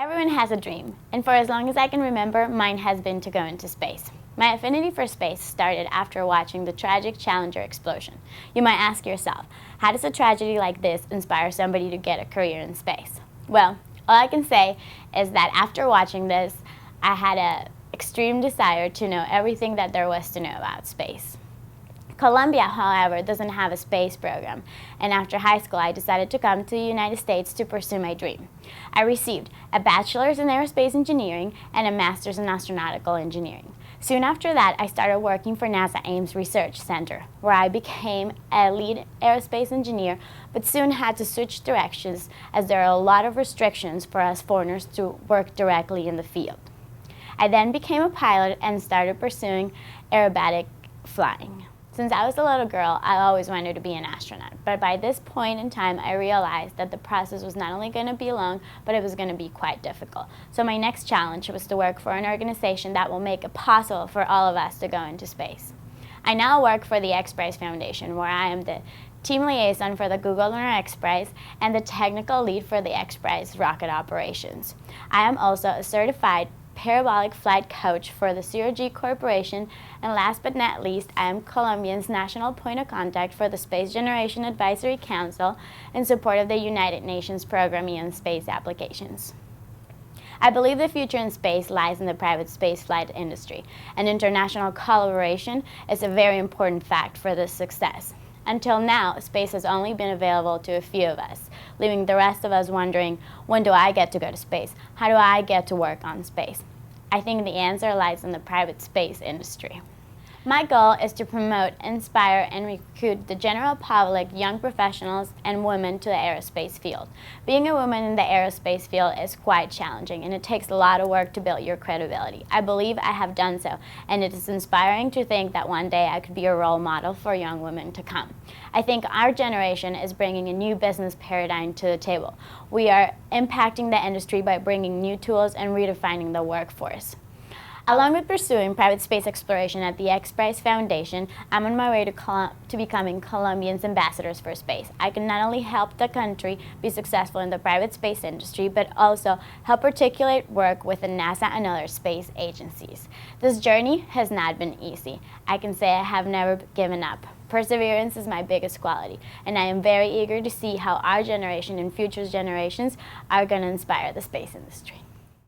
Everyone has a dream, and for as long as I can remember, mine has been to go into space. My affinity for space started after watching the tragic Challenger explosion. You might ask yourself, how does a tragedy like this inspire somebody to get a career in space? Well, all I can say is that after watching this, I had an extreme desire to know everything that there was to know about space. Colombia, however, doesn't have a space program, and after high school I decided to come to the United States to pursue my dream. I received a bachelor's in aerospace engineering and a master's in astronautical engineering. Soon after that, I started working for NASA Ames Research Center, where I became a lead aerospace engineer, but soon had to switch directions as there are a lot of restrictions for us foreigners to work directly in the field. I then became a pilot and started pursuing aerobatic flying. Since I was a little girl, I always wanted to be an astronaut, but by this point in time, I realized that the process was not only going to be long, but it was going to be quite difficult. So my next challenge was to work for an organization that will make it possible for all of us to go into space. I now work for the X Prize Foundation, where I am the team liaison for the Google Lunar X Prize and the technical lead for the X Prize rocket operations. I am also a certified parabolic flight coach for the CRG Corporation, and last but not least, I am Colombia's national point of contact for the Space Generation Advisory Council in support of the United Nations Programming and Space Applications. I believe the future in space lies in the private spaceflight industry, and international collaboration is a very important fact for this success. Until now, space has only been available to a few of us, leaving the rest of us wondering, when do I get to go to space? How do I get to work on space? I think the answer lies in the private space industry. My goal is to promote, inspire, and recruit the general public, young professionals, and women to the aerospace field. Being a woman in the aerospace field is quite challenging, and it takes a lot of work to build your credibility. I believe I have done so, and it is inspiring to think that one day I could be a role model for young women to come. I think our generation is bringing a new business paradigm to the table. We are impacting the industry by bringing new tools and redefining the workforce. Along with pursuing private space exploration at the X Prize Foundation, I'm on my way to becoming Colombians' ambassadors for space. I can not only help the country be successful in the private space industry, but also help articulate work with the NASA and other space agencies. This journey has not been easy. I can say I have never given up. Perseverance is my biggest quality, and I am very eager to see how our generation and future generations are going to inspire the space industry.